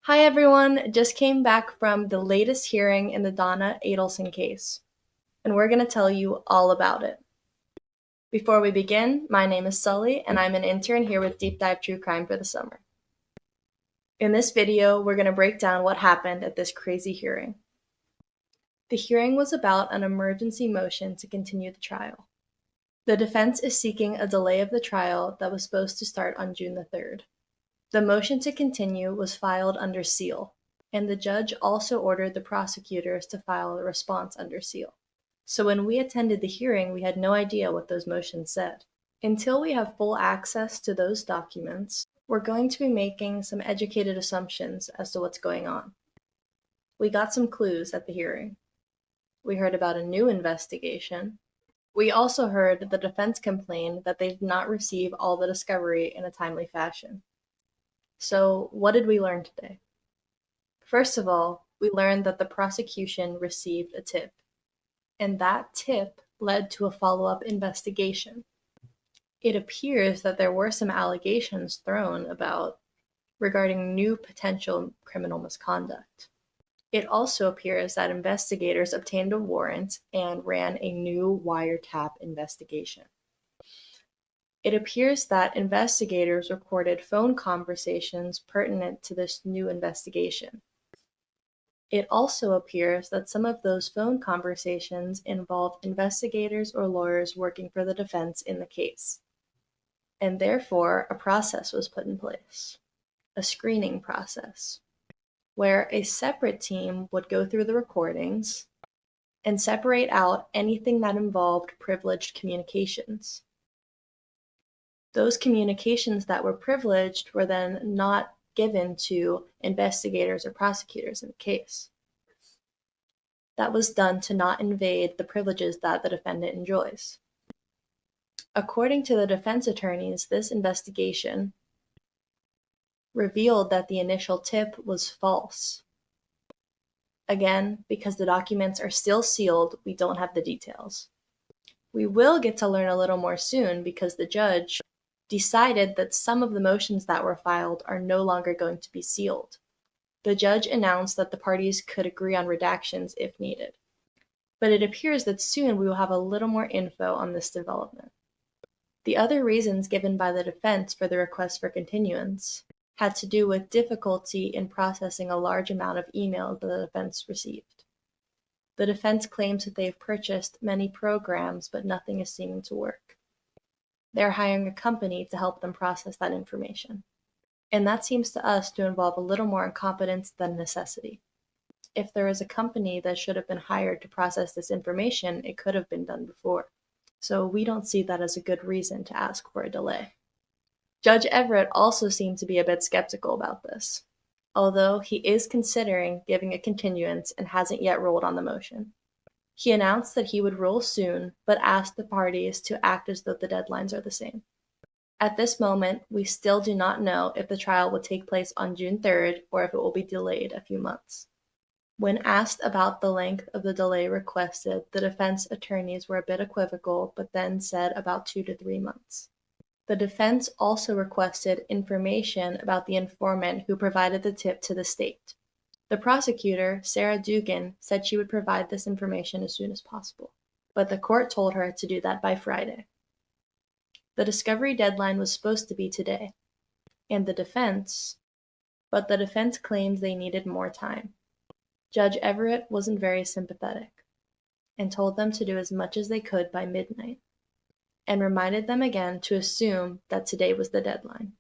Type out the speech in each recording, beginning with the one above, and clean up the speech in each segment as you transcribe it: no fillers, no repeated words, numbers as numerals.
Hi everyone, just came back from the latest hearing in the Donna Adelson case, and we're going to tell you all about it. Before we begin, my name is Sully, and I'm an intern here with Deep Dive True Crime for the summer. In this video, we're going to break down what happened at this crazy hearing. The hearing was about an emergency motion to continue the trial. The defense is seeking a delay of the trial that was supposed to start on June the 3rd. The motion to continue was filed under seal, and the judge also ordered the prosecutors to file a response under seal. So when we attended the hearing, we had no idea what those motions said. Until we have full access to those documents, we're going to be making some educated assumptions as to what's going on. We got some clues at the hearing. We heard about a new investigation. We also heard the defense complain that they did not receive all the discovery in a timely fashion. So what did we learn today? First of all, we learned that the prosecution received a tip, and that tip led to a follow-up investigation. It appears that there were some allegations thrown about regarding new potential criminal misconduct. It also appears that investigators obtained a warrant and ran a new wiretap investigation. It appears that investigators recorded phone conversations pertinent to this new investigation. It also appears that some of those phone conversations involved investigators or lawyers working for the defense in the case, and therefore a process was put in place, a screening process, where a separate team would go through the recordings and separate out anything that involved privileged communications. Those communications that were privileged were then not given to investigators or prosecutors in the case. That was done to not invade the privileges that the defendant enjoys. According to the defense attorneys, this investigation revealed that the initial tip was false. Again, because the documents are still sealed, we don't have the details. We will get to learn a little more soon because the judge decided that some of the motions that were filed are no longer going to be sealed. The judge announced that the parties could agree on redactions if needed. But it appears that soon we will have a little more info on this development. The other reasons given by the defense for the request for continuance had to do with difficulty in processing a large amount of emails that the defense received. The defense claims that they've purchased many programs, but nothing is seeming to work. They're hiring a company to help them process that information. And that seems to us to involve a little more incompetence than necessity. If there is a company that should have been hired to process this information, it could have been done before. So we don't see that as a good reason to ask for a delay. Judge Everett also seemed to be a bit skeptical about this, although he is considering giving a continuance and hasn't yet ruled on the motion. He announced that he would rule soon, but asked the parties to act as though the deadlines are the same. At this moment, we still do not know if the trial will take place on June 3rd or if it will be delayed a few months. When asked about the length of the delay requested, the defense attorneys were a bit equivocal, but then said about 2 to 3 months. The defense also requested information about the informant who provided the tip to the state. The prosecutor, Sarah Dugan, said she would provide this information as soon as possible, but the court told her to do that by Friday. The discovery deadline was supposed to be today, and the defense claims they needed more time. Judge Everett wasn't very sympathetic and told them to do as much as they could by midnight, and reminded them again to assume that today was the deadline.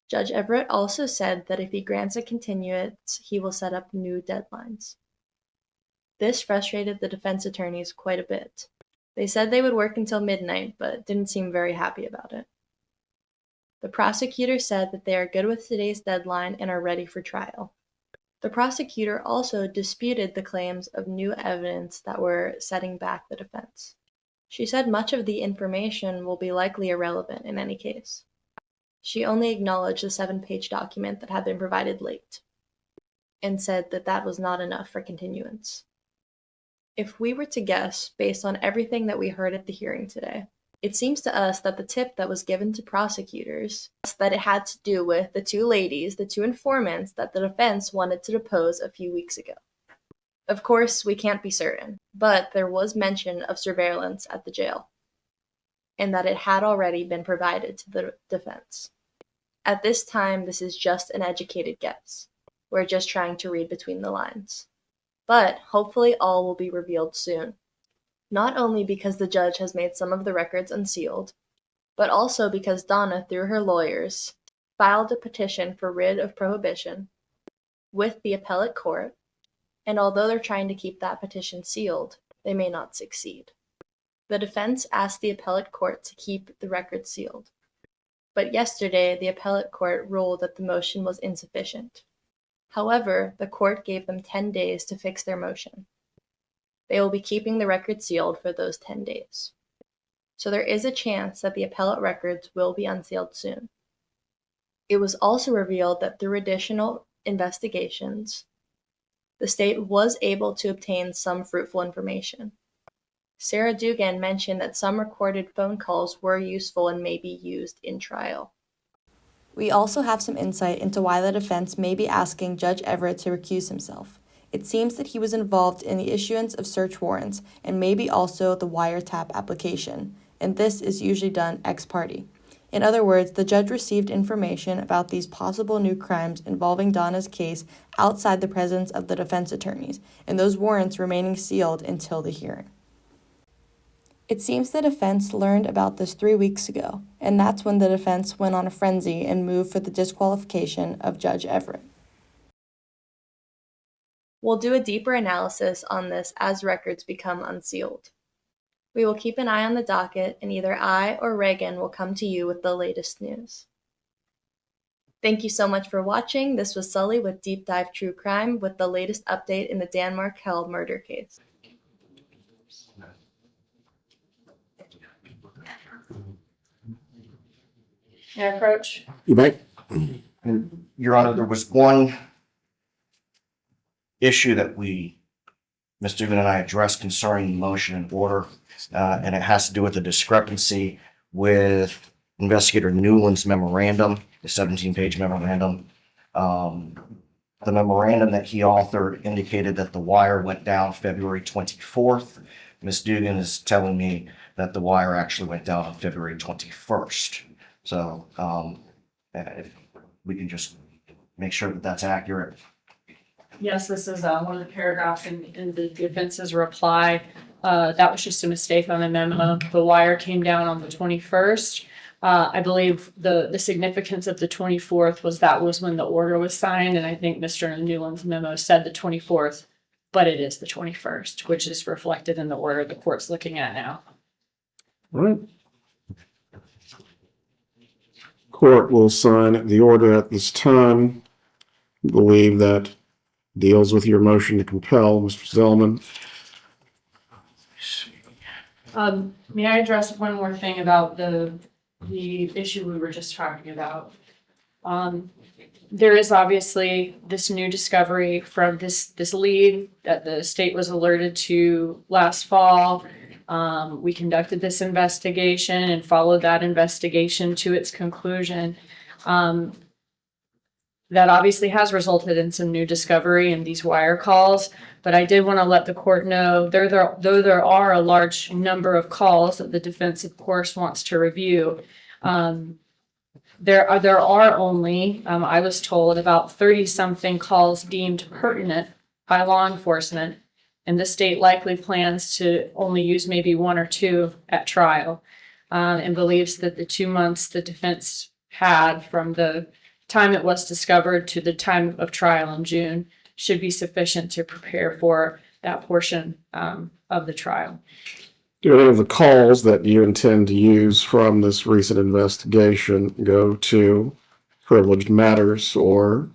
Judge Everett also said that if he grants a continuance, he will set up new deadlines. This frustrated the defense attorneys quite a bit. They said they would work until midnight, but didn't seem very happy about it. The prosecutor said that they are good with today's deadline and are ready for trial. The prosecutor also disputed the claims of new evidence that were setting back the defense. She said much of the information will be likely irrelevant in any case. She only acknowledged the 7-page document that had been provided late, and said that that was not enough for continuance. If we were to guess, based on everything that we heard at the hearing today, It seems to us that the tip that was given to prosecutors that it had to do with the two ladies, the two informants that the defense wanted to depose a few weeks ago. Of course, we can't be certain, but there was mention of surveillance at the jail, and that it had already been provided to the defense. At this time, this is just an educated guess. We're just trying to read between the lines. But hopefully all will be revealed soon. Not only because the judge has made some of the records unsealed, but also because Donna, through her lawyers, filed a petition for writ of prohibition with the appellate court, and although they're trying to keep that petition sealed, they may not succeed. The defense asked the appellate court to keep the record sealed, but yesterday the appellate court ruled that the motion was insufficient. However, the court gave them 10 days to fix their motion. They will be keeping the record sealed for those 10 days. So there is a chance that the appellate records will be unsealed soon. It was also revealed that through additional investigations, the state was able to obtain some fruitful information. Sarah Dugan mentioned that some recorded phone calls were useful and may be used in trial. We also have some insight into why the defense may be asking Judge Everett to recuse himself. It seems that he was involved in the issuance of search warrants and maybe also the wiretap application, and this is usually done ex parte. In other words, the judge received information about these possible new crimes involving Donna's case outside the presence of the defense attorneys, and those warrants remaining sealed until the hearing. It seems the defense learned about this 3 weeks ago, and that's when the defense went on a frenzy and moved for the disqualification of Judge Everett. We'll do a deeper analysis on this as records become unsealed. We will keep an eye on the docket, and either I or Reagan will come to you with the latest news. Thank you so much for watching. This was Sully with Deep Dive True Crime with the latest update in the Dan Markel murder case. Yeah, Coach. You may. And Your Honor, there was one issue that Ms. Dugan and I addressed concerning the motion and order, and it has to do with the discrepancy with Investigator Newland's memorandum, the 17-page memorandum. The memorandum that he authored indicated that the wire went down February 24th. Ms. Dugan is telling me that the wire actually went down on February 21st. So if we can just make sure that that's accurate. Yes, this is one of the paragraphs in the defense's reply. That was just a mistake on the memo. The wire came down on the 21st. I believe the significance of the 24th was that was when the order was signed, and I think Mr. Newland's memo said the 24th, but it is the 21st, which is reflected in the order the court's looking at now. All right. Court will sign the order at this time. I believe that deals with your motion to compel, Mr. Zellman. May I address one more thing about the issue we were just talking about? There is obviously this new discovery from this lead that the state was alerted to last fall. We conducted this investigation and followed that investigation to its conclusion. That obviously has resulted in some new discovery in these wire calls, but I did want to let the court know though there are a large number of calls that the defense, of course, wants to review. There are only, I was told, about 30-something calls deemed pertinent by law enforcement, and the state likely plans to only use maybe one or two at trial, and believes that the 2 months the defense had from the time it was discovered to the time of trial in June should be sufficient to prepare for that portion of the trial. Do any of the calls that you intend to use from this recent investigation go to privileged matters or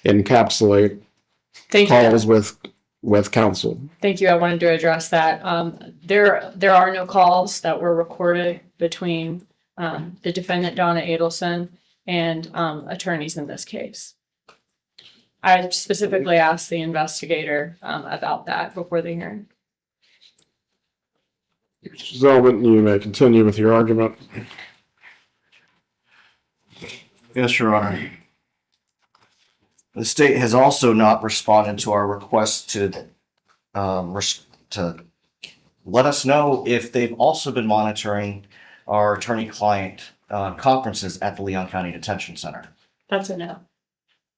encapsulate calls with counsel? Thank you. I wanted to address that. There are no calls that were recorded between the defendant, Donna Adelson, and attorneys in this case. I specifically asked the investigator about that before the hearing. Mr. Zellman, you may continue with your argument. Yes, Your Honor. The state has also not responded to our request to let us know if they've also been monitoring our attorney-client conferences at the Leon County Detention Center. That's a no.